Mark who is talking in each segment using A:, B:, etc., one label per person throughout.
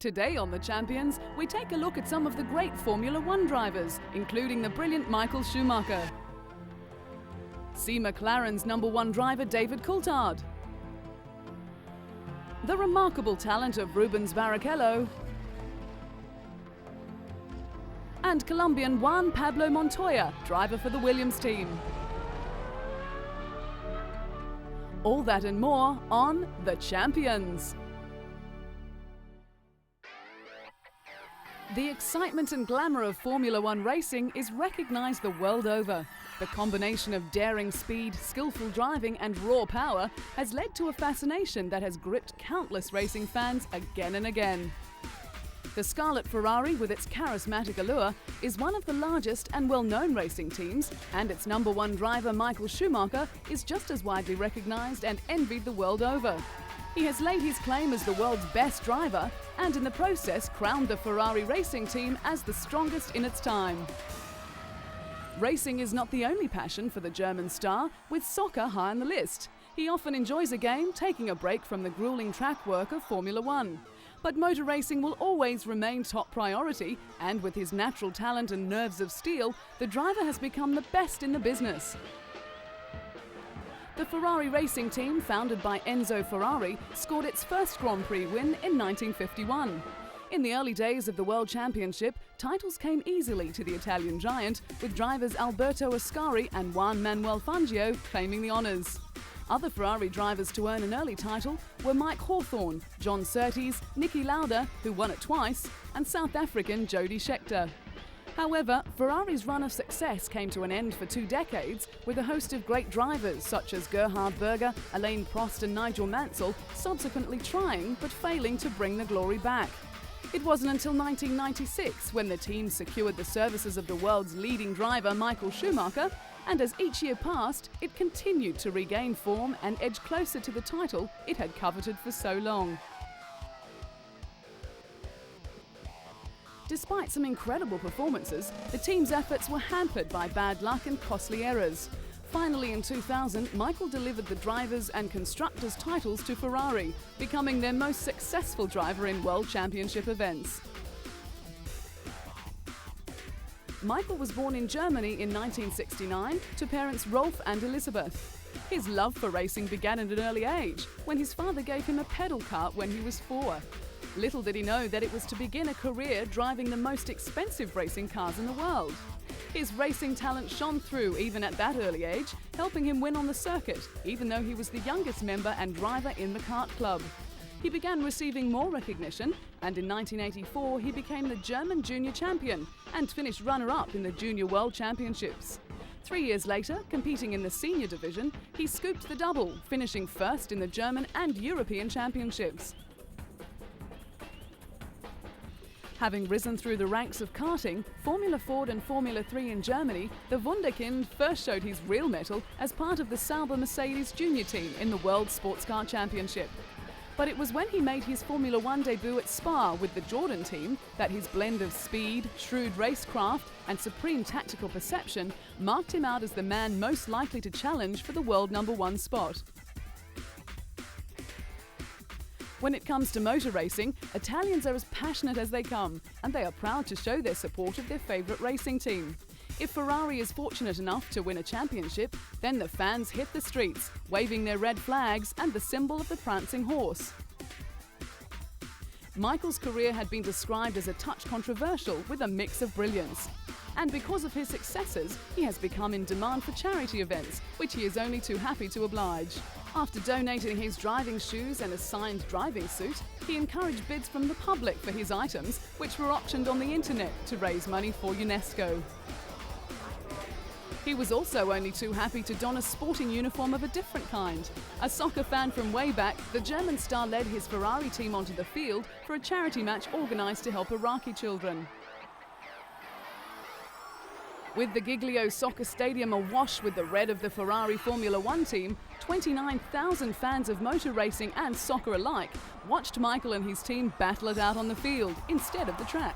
A: Today on The Champions, we take a look at some of the great Formula One drivers, including the brilliant Michael Schumacher. See McLaren's #1 driver David Coulthard. The remarkable talent of Rubens Barrichello. And Colombian Juan Pablo Montoya, driver for the Williams team. All that and more on The Champions. The excitement and glamour of Formula One racing is recognised the world over. The combination of daring speed, skillful driving and raw power has led to a fascination that has gripped countless racing fans again and again. The Scarlet Ferrari, with its charismatic allure, is one of the largest and well-known racing teams, and its #1 driver Michael Schumacher is just as widely recognised and envied the world over. He has laid his claim as the world's best driver and in the process crowned the Ferrari racing team as the strongest in its time. Racing is not the only passion for the German star, with soccer high on the list. He often enjoys a game, taking a break from the grueling track work of Formula One. But motor racing will always remain top priority, and with his natural talent and nerves of steel, the driver has become the best in the business. The Ferrari racing team, founded by Enzo Ferrari, scored its first Grand Prix win in 1951. In the early days of the World Championship, titles came easily to the Italian giant, with drivers Alberto Ascari and Juan Manuel Fangio claiming the honours. Other Ferrari drivers to earn an early title were Mike Hawthorne, John Surtees, Niki Lauda, who won it twice, and South African Jody Scheckter. However, Ferrari's run of success came to an end for 2 decades, with a host of great drivers such as Gerhard Berger, Alain Prost and Nigel Mansell subsequently trying but failing to bring the glory back. It wasn't until 1996 when the team secured the services of the world's leading driver Michael Schumacher, and as each year passed, it continued to regain form and edge closer to the title it had coveted for so long. Despite some incredible performances, the team's efforts were hampered by bad luck and costly errors. Finally, in 2000, Michael delivered the drivers' and constructors' titles to Ferrari, becoming their most successful driver in World Championship events. Michael was born in Germany in 1969 to parents Rolf and Elisabeth. His love for racing began at an early age, when his father gave him a pedal kart when he was 4. Little did he know that it was to begin a career driving the most expensive racing cars in the world. His racing talent shone through even at that early age, helping him win on the circuit, even though he was the youngest member and driver in the kart club. He began receiving more recognition, and in 1984 he became the German junior champion and finished runner-up in the Junior World Championships. 3 years later, competing in the senior division, he scooped the double, finishing first in the German and European Championships. Having risen through the ranks of karting, Formula Ford and Formula 3 in Germany, the Wunderkind first showed his real mettle as part of the Sauber Mercedes junior team in the World Sports Car Championship. But it was when he made his Formula One debut at Spa with the Jordan team that his blend of speed, shrewd racecraft and supreme tactical perception marked him out as the man most likely to challenge for the world #1 spot. When it comes to motor racing, Italians are as passionate as they come, and they are proud to show their support of their favourite racing team. If Ferrari is fortunate enough to win a championship, then the fans hit the streets, waving their red flags and the symbol of the prancing horse. Michael's career had been described as a touch controversial with a mix of brilliance. And because of his successes, he has become in demand for charity events, which he is only too happy to oblige. After donating his driving shoes and a signed driving suit, he encouraged bids from the public for his items, which were auctioned on the internet to raise money for UNESCO. He was also only too happy to don a sporting uniform of a different kind. A soccer fan from way back, the German star led his Ferrari team onto the field for a charity match organised to help Iraqi children. With the Giglio Soccer Stadium awash with the red of the Ferrari Formula One team, 29,000 fans of motor racing and soccer alike watched Michael and his team battle it out on the field instead of the track.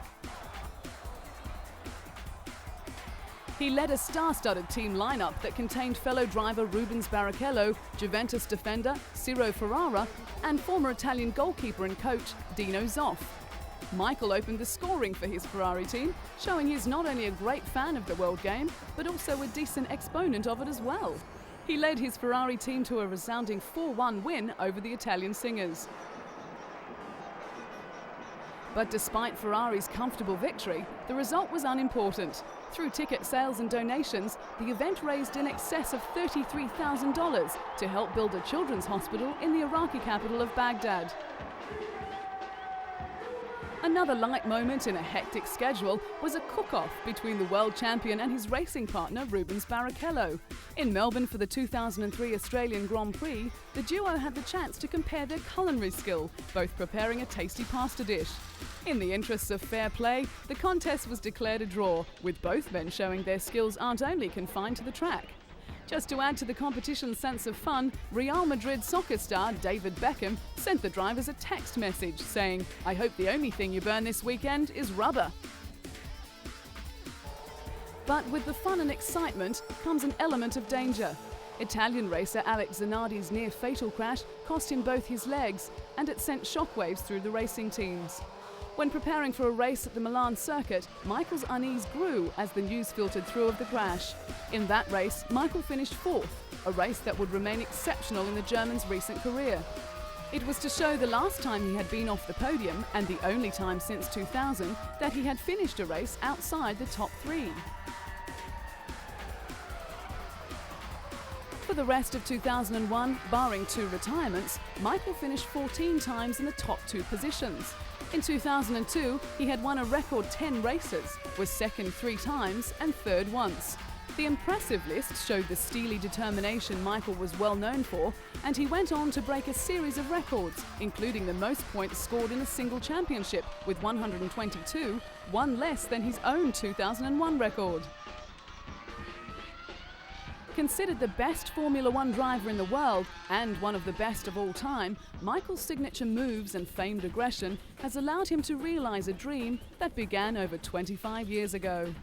A: He led a star-studded team lineup that contained fellow driver Rubens Barrichello, Juventus defender Ciro Ferrara, and former Italian goalkeeper and coach Dino Zoff. Michael opened the scoring for his Ferrari team, showing he's not only a great fan of the world game, but also a decent exponent of it as well. He led his Ferrari team to a resounding 4-1 win over the Italian singers. But despite Ferrari's comfortable victory, the result was unimportant. Through ticket sales and donations, the event raised in excess of $33,000 to help build a children's hospital in the Iraqi capital of Baghdad. Another light moment in a hectic schedule was a cook-off between the world champion and his racing partner Rubens Barrichello. In Melbourne for the 2003 Australian Grand Prix, the duo had the chance to compare their culinary skill, both preparing a tasty pasta dish. In the interests of fair play, the contest was declared a draw, with both men showing their skills aren't only confined to the track. Just to add to the competition's sense of fun, Real Madrid soccer star David Beckham sent the drivers a text message saying, "I hope the only thing you burn this weekend is rubber." But with the fun and excitement comes an element of danger. Italian racer Alex Zanardi's near-fatal crash cost him both his legs, and it sent shockwaves through the racing teams. When preparing for a race at the Milan circuit, Michael's unease grew as the news filtered through of the crash. In that race, Michael finished fourth, a race that would remain exceptional in the German's recent career. It was to show the last time he had been off the podium, and the only time since 2000, that he had finished a race outside the top three. For the rest of 2001, barring 2 retirements, Michael finished 14 times in the top 2 positions. In 2002, he had won a record 10 races, was second 3 times and third once. The impressive list showed the steely determination Michael was well known for, and he went on to break a series of records, including the most points scored in a single championship, with 122, one less than his own 2001 record. Considered the best Formula One driver in the world and one of the best of all time, Michael's signature moves and famed aggression has allowed him to realise a dream that began over 25 years ago.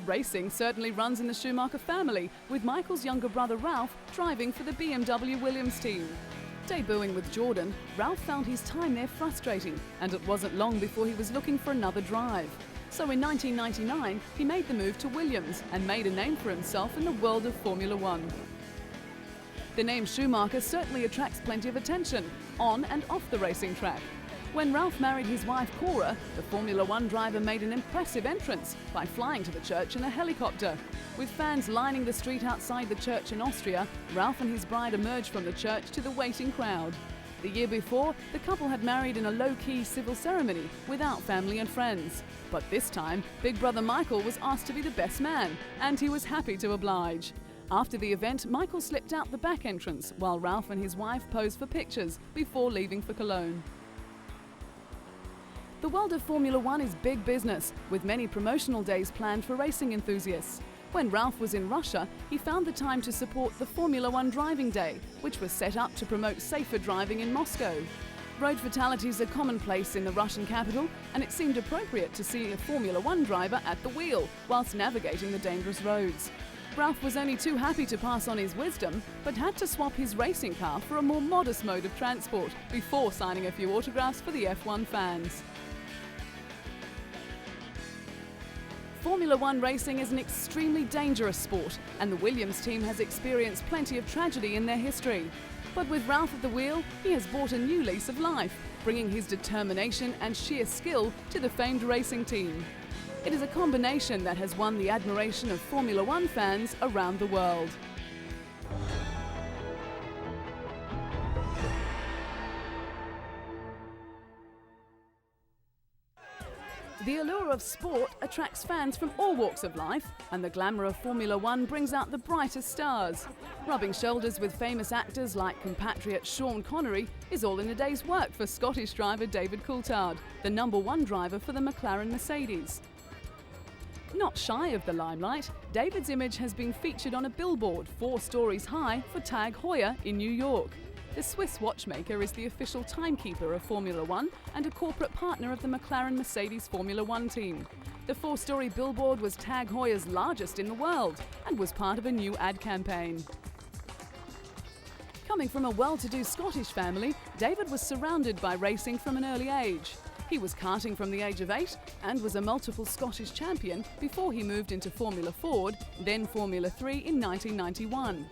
A: Racing certainly runs in the Schumacher family, with Michael's younger brother Ralph driving for the BMW Williams team. Debuting with Jordan, Ralph found his time there frustrating, and it wasn't long before he was looking for another drive. So in 1999, he made the move to Williams and made a name for himself in the world of Formula One. The name Schumacher certainly attracts plenty of attention, on and off the racing track. When Ralph married his wife Cora, the Formula One driver made an impressive entrance by flying to the church in a helicopter. With fans lining the street outside the church in Austria, Ralph and his bride emerged from the church to the waiting crowd. The year before, the couple had married in a low-key civil ceremony without family and friends. But this time, big brother Michael was asked to be the best man, and he was happy to oblige. After the event, Michael slipped out the back entrance while Ralph and his wife posed for pictures before leaving for Cologne. The world of Formula One is big business, with many promotional days planned for racing enthusiasts. When Ralph was in Russia, he found the time to support the Formula One Driving Day, which was set up to promote safer driving in Moscow. Road fatalities are commonplace in the Russian capital, and it seemed appropriate to see a Formula One driver at the wheel whilst navigating the dangerous roads. Ralph was only too happy to pass on his wisdom, but had to swap his racing car for a more modest mode of transport before signing a few autographs for the F1 fans. Formula One racing is an extremely dangerous sport, and the Williams team has experienced plenty of tragedy in their history. But with Ralph at the wheel, he has brought a new lease of life, bringing his determination and sheer skill to the famed racing team. It is a combination that has won the admiration of Formula One fans around the world. The allure of sport attracts fans from all walks of life, and the glamour of Formula One brings out the brightest stars. Rubbing shoulders with famous actors like compatriot Sean Connery is all in a day's work for Scottish driver David Coulthard, the #1 driver for the McLaren Mercedes. Not shy of the limelight, David's image has been featured on a billboard 4 stories high for Tag Heuer in New York. The Swiss watchmaker is the official timekeeper of Formula One and a corporate partner of the McLaren Mercedes Formula One team. The 4-story billboard was Tag Heuer's largest in the world and was part of a new ad campaign. Coming from a well-to-do Scottish family, David was surrounded by racing from an early age. He was karting from the age of 8 and was a multiple Scottish champion before he moved into Formula Ford, then Formula 3 in 1991.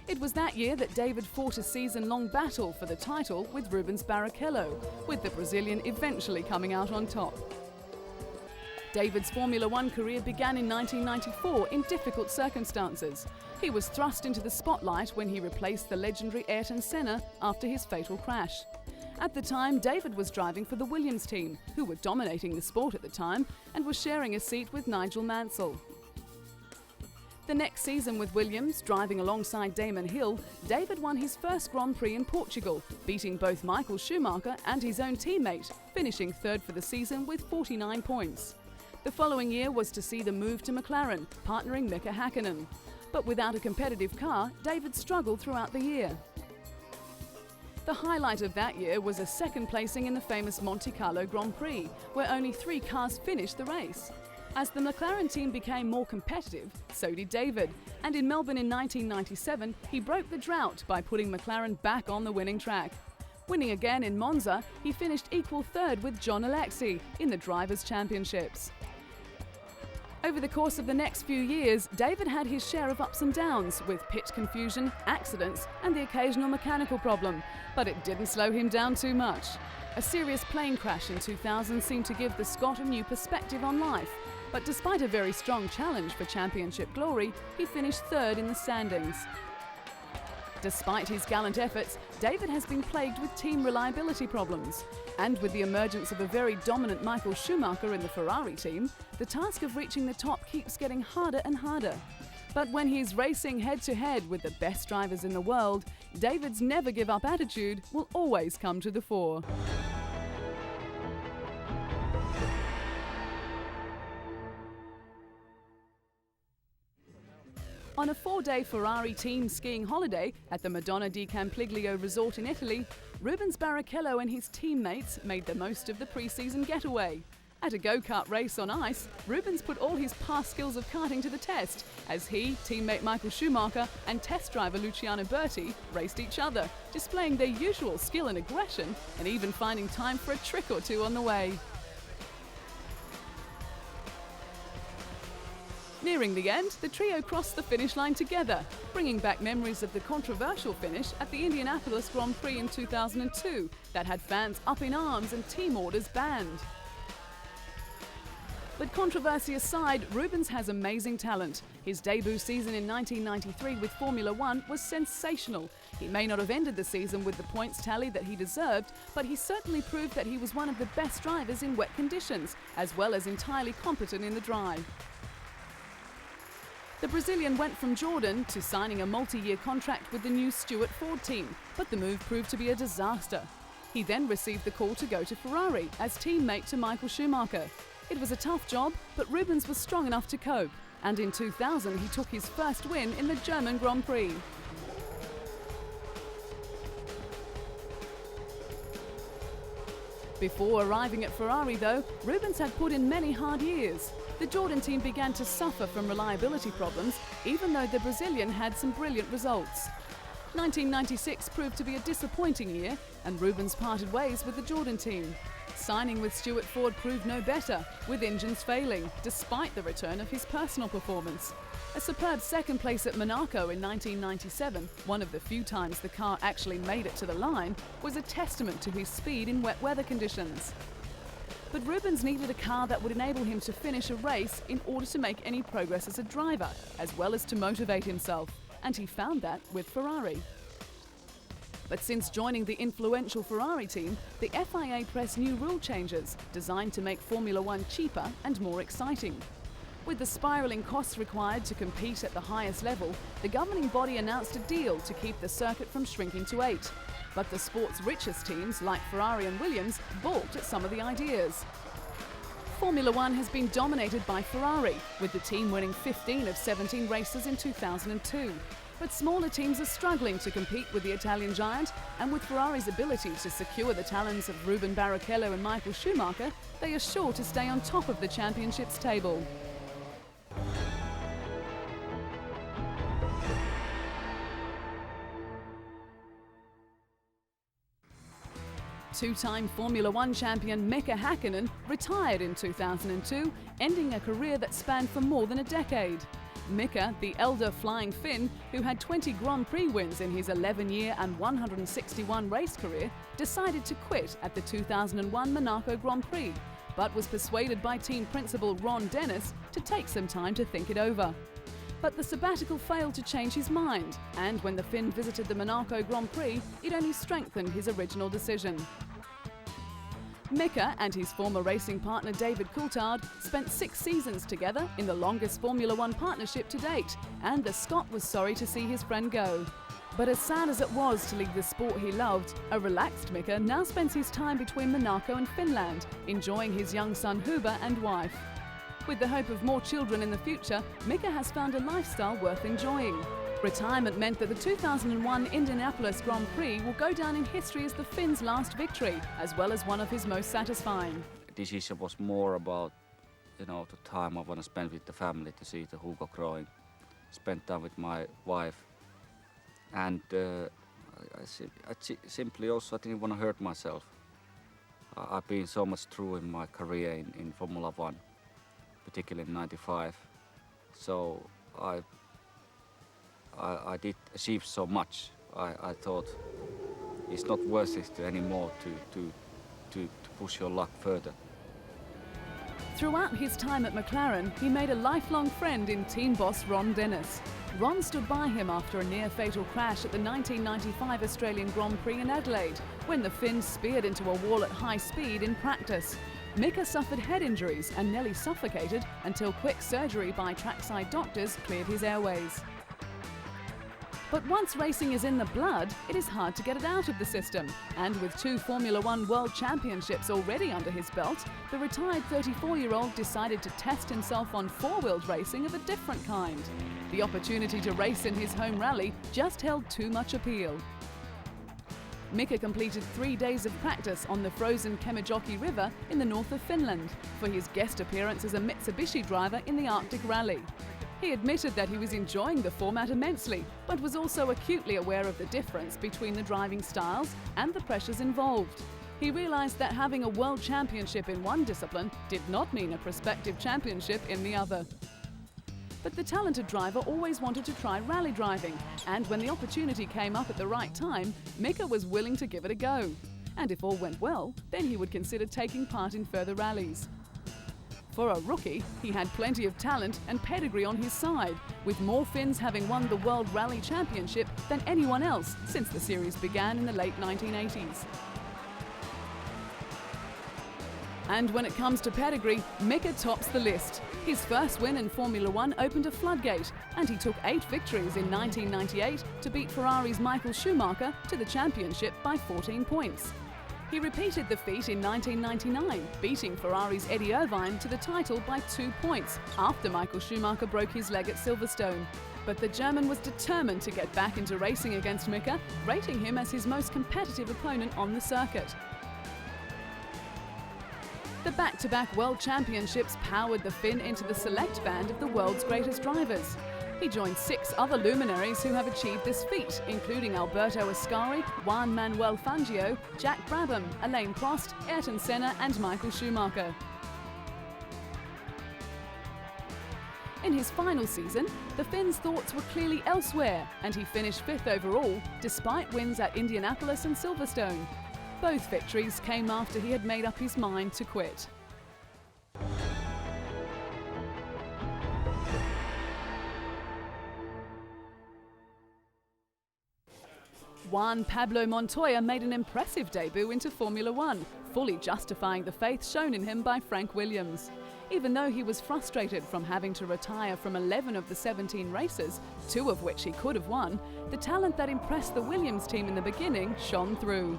A: It was that year that David fought a season-long battle for the title with Rubens Barrichello, with the Brazilian eventually coming out on top. David's Formula One career began in 1994 in difficult circumstances. He was thrust into the spotlight when he replaced the legendary Ayrton Senna after his fatal crash. At the time, David was driving for the Williams team, who were dominating the sport at the time, and was sharing a seat with Nigel Mansell. The next season with Williams, driving alongside Damon Hill, David won his first Grand Prix in Portugal, beating both Michael Schumacher and his own teammate, finishing third for the season with 49 points. The following year was to see the move to McLaren, partnering Mika Häkkinen. But without a competitive car, David struggled throughout the year. The highlight of that year was a second placing in the famous Monte Carlo Grand Prix, where only 3 cars finished the race. As the McLaren team became more competitive, so did David, and in Melbourne in 1997, he broke the drought by putting McLaren back on the winning track. Winning again in Monza, he finished equal third with John Alexi in the Drivers' Championships. Over the course of the next few years, David had his share of ups and downs, with pit confusion, accidents, and the occasional mechanical problem, but it didn't slow him down too much. A serious plane crash in 2000 seemed to give the Scot a new perspective on life, but despite a very strong challenge for championship glory, he finished third in the standings. Despite his gallant efforts, David has been plagued with team reliability problems. And with the emergence of a very dominant Michael Schumacher in the Ferrari team, the task of reaching the top keeps getting harder and harder. But when he's racing head-to-head with the best drivers in the world, David's never-give-up attitude will always come to the fore. On a 4-day Ferrari team skiing holiday at the Madonna di Campiglio resort in Italy, Rubens Barrichello and his teammates made the most of the pre-season getaway. At a go-kart race on ice, Rubens put all his past skills of karting to the test as he, teammate Michael Schumacher and test driver Luciano Berti raced each other, displaying their usual skill and aggression and even finding time for a trick or two on the way. Nearing the end, the trio crossed the finish line together, bringing back memories of the controversial finish at the Indianapolis Grand Prix in 2002 that had fans up in arms and team orders banned. But controversy aside, Rubens has amazing talent. His debut season in 1993 with Formula One was sensational. He may not have ended the season with the points tally that he deserved, but he certainly proved that he was one of the best drivers in wet conditions, as well as entirely competent in the dry. The Brazilian went from Jordan to signing a multi-year contract with the new Stewart Ford team, but the move proved to be a disaster. He then received the call to go to Ferrari as teammate to Michael Schumacher. It was a tough job, but Rubens was strong enough to cope, and in 2000 he took his first win in the German Grand Prix. Before arriving at Ferrari though, Rubens had put in many hard years. The Jordan team began to suffer from reliability problems, even though the Brazilian had some brilliant results. 1996 proved to be a disappointing year, and Rubens parted ways with the Jordan team. Signing with Stewart Ford proved no better, with engines failing, despite the return of his personal performance. A superb second place at Monaco in 1997, one of the few times the car actually made it to the line, was a testament to his speed in wet weather conditions. But Rubens needed a car that would enable him to finish a race in order to make any progress as a driver, as well as to motivate himself, and he found that with Ferrari. But since joining the influential Ferrari team, the FIA pressed new rule changes designed to make Formula One cheaper and more exciting. With the spiralling costs required to compete at the highest level, the governing body announced a deal to keep the circuit from shrinking to 8. But the sport's richest teams, like Ferrari and Williams, balked at some of the ideas. Formula One has been dominated by Ferrari, with the team winning 15 of 17 races in 2002. But smaller teams are struggling to compete with the Italian giant, and with Ferrari's ability to secure the talents of Ruben Barrichello and Michael Schumacher, they are sure to stay on top of the championship's table. Two-time Formula One champion Mika Häkkinen retired in 2002, ending a career that spanned for more than a decade. Mika, the elder flying Finn, who had 20 Grand Prix wins in his 11-year and 161 race career, decided to quit at the 2001 Monaco Grand Prix, but was persuaded by team principal Ron Dennis to take some time to think it over. But the sabbatical failed to change his mind, and when the Finn visited the Monaco Grand Prix, it only strengthened his original decision. Mika and his former racing partner David Coulthard spent 6 seasons together in the longest Formula One partnership to date, and the Scot was sorry to see his friend go. But as sad as it was to leave the sport he loved, a relaxed Mika now spends his time between Monaco and Finland, enjoying his young son Huber and wife. With the hope of more children in the future, Mika has found a lifestyle worth enjoying. Retirement meant that the 2001 Indianapolis Grand Prix will go down in history as the Finn's last victory, as well as one of his most satisfying.
B: The decision was more about, the time I want to spend with the family, to see the Hugo growing, spend time with my wife, and I simply also didn't want to hurt myself. I've been so much through in my career in Formula One, particularly in '95. So I did achieve so much. I thought it's not worth it anymore to push your luck further.
A: Throughout his time at McLaren, he made a lifelong friend in team boss Ron Dennis. Ron stood by him after a near-fatal crash at the 1995 Australian Grand Prix in Adelaide, when the Finn speared into a wall at high speed in practice. Mika suffered head injuries and nearly suffocated until quick surgery by trackside doctors cleared his airways. But once racing is in the blood, it is hard to get it out of the system. And with 2 Formula One World Championships already under his belt, the retired 34-year-old decided to test himself on 4-wheeled racing of a different kind. The opportunity to race in his home rally just held too much appeal. Mika completed 3 days of practice on the frozen Kemijoki River in the north of Finland for his guest appearance as a Mitsubishi driver in the Arctic Rally. He admitted that he was enjoying the format immensely, but was also acutely aware of the difference between the driving styles and the pressures involved. He realised that having a world championship in one discipline did not mean a prospective championship in the other. But the talented driver always wanted to try rally driving, and when the opportunity came up at the right time, Mika was willing to give it a go. And if all went well, then he would consider taking part in further rallies. For a rookie, he had plenty of talent and pedigree on his side, with more Finns having won the World Rally Championship than anyone else since the series began in the late 1980s. And when it comes to pedigree, Mika tops the list. His first win in Formula One opened a floodgate, and he took 8 victories in 1998 to beat Ferrari's Michael Schumacher to the championship by 14 points. He repeated the feat in 1999, beating Ferrari's Eddie Irvine to the title by 2 points after Michael Schumacher broke his leg at Silverstone. But the German was determined to get back into racing against Mika, rating him as his most competitive opponent on the circuit. The back-to-back World Championships powered the Finn into the select band of the world's greatest drivers. He joined 6 other luminaries who have achieved this feat, including Alberto Ascari, Juan Manuel Fangio, Jack Brabham, Alain Prost, Ayrton Senna and Michael Schumacher. In his final season, the Finn's thoughts were clearly elsewhere, and he finished 5th overall, despite wins at Indianapolis and Silverstone. Both victories came after he had made up his mind to quit. Juan Pablo Montoya made an impressive debut into Formula One, fully justifying the faith shown in him by Frank Williams. Even though he was frustrated from having to retire from 11 of the 17 races, 2 of which he could have won, the talent that impressed the Williams team in the beginning shone through.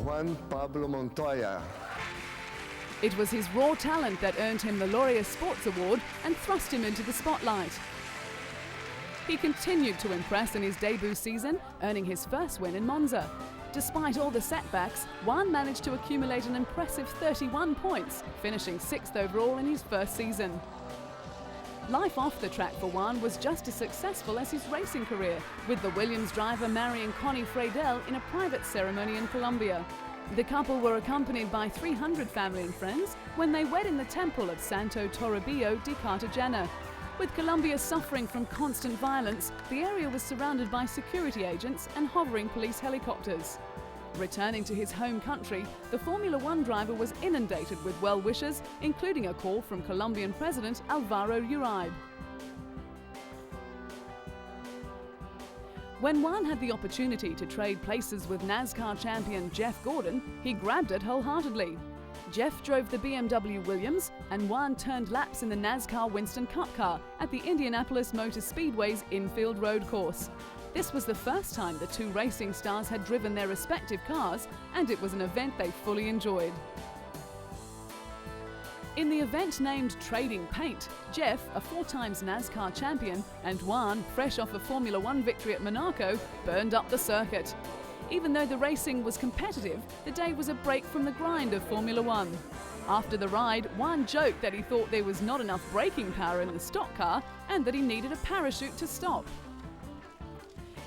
C: Juan Pablo Montoya.
A: It was his raw talent that earned him the Laureus Sports Award and thrust him into the spotlight. He continued to impress in his debut season, earning his first win in Monza. Despite all the setbacks, Juan managed to accumulate an impressive 31 points, finishing 6th overall in his first season. Life off the track for Juan was just as successful as his racing career, with the Williams driver marrying Connie Freidel in a private ceremony in Colombia. The couple were accompanied by 300 family and friends when they wed in the temple of Santo Toribio de Cartagena. With Colombia suffering from constant violence, the area was surrounded by security agents and hovering police helicopters. Returning to his home country, the Formula One driver was inundated with well-wishers, including a call from Colombian President Alvaro Uribe. When Juan had the opportunity to trade places with NASCAR champion Jeff Gordon, he grabbed it wholeheartedly. Jeff drove the BMW Williams, and Juan turned laps in the NASCAR Winston Cup car at the Indianapolis Motor Speedway's infield road course. This was the first time the two racing stars had driven their respective cars, and it was an event they fully enjoyed. In the event named Trading Paint, Jeff, a 4-times NASCAR champion, and Juan, fresh off a Formula One victory at Monaco, burned up the circuit. Even though the racing was competitive, the day was a break from the grind of Formula One. After the ride, Juan joked that he thought there was not enough braking power in the stock car and that he needed a parachute to stop.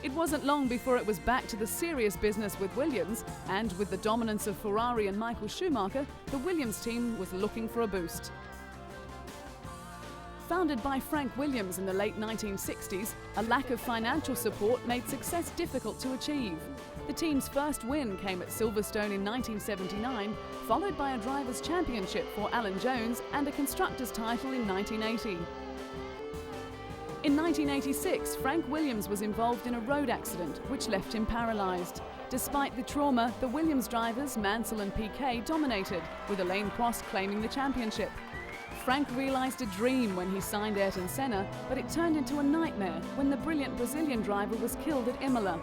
A: It wasn't long before it was back to the serious business with Williams, and with the dominance of Ferrari and Michael Schumacher, the Williams team was looking for a boost. Founded by Frank Williams in the late 1960s, a lack of financial support made success difficult to achieve. The team's first win came at Silverstone in 1979, followed by a Drivers' Championship for Alan Jones and a Constructors' title in 1980. In 1986, Frank Williams was involved in a road accident which left him paralysed. Despite the trauma, the Williams drivers, Mansell and Piquet, dominated, with Alain Prost claiming the championship. Frank realised a dream when he signed Ayrton Senna, but it turned into a nightmare when the brilliant Brazilian driver was killed at Imola.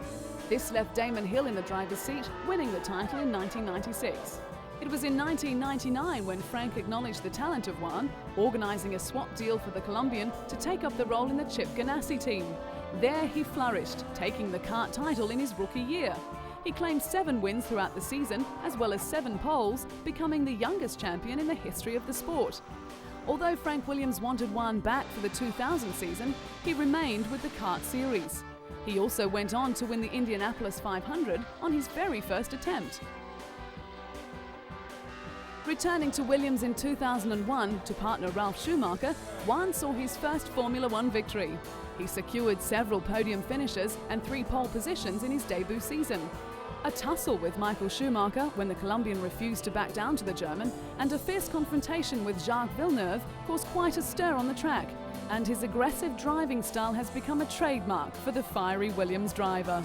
A: This left Damon Hill in the driver's seat, winning the title in 1996. It was in 1999 when Frank acknowledged the talent of Juan, organising a swap deal for the Colombian to take up the role in the Chip Ganassi team. There he flourished, taking the kart title in his rookie year. He claimed 7 wins throughout the season, as well as 7 poles, becoming the youngest champion in the history of the sport. Although Frank Williams wanted Juan back for the 2000 season, he remained with the kart series. He also went on to win the Indianapolis 500 on his very first attempt. Returning to Williams in 2001 to partner Ralf Schumacher, Juan saw his first Formula One victory. He secured several podium finishes and 3 pole positions in his debut season. A tussle with Michael Schumacher when the Colombian refused to back down to the German, and a fierce confrontation with Jacques Villeneuve caused quite a stir on the track, and his aggressive driving style has become a trademark for the fiery Williams driver.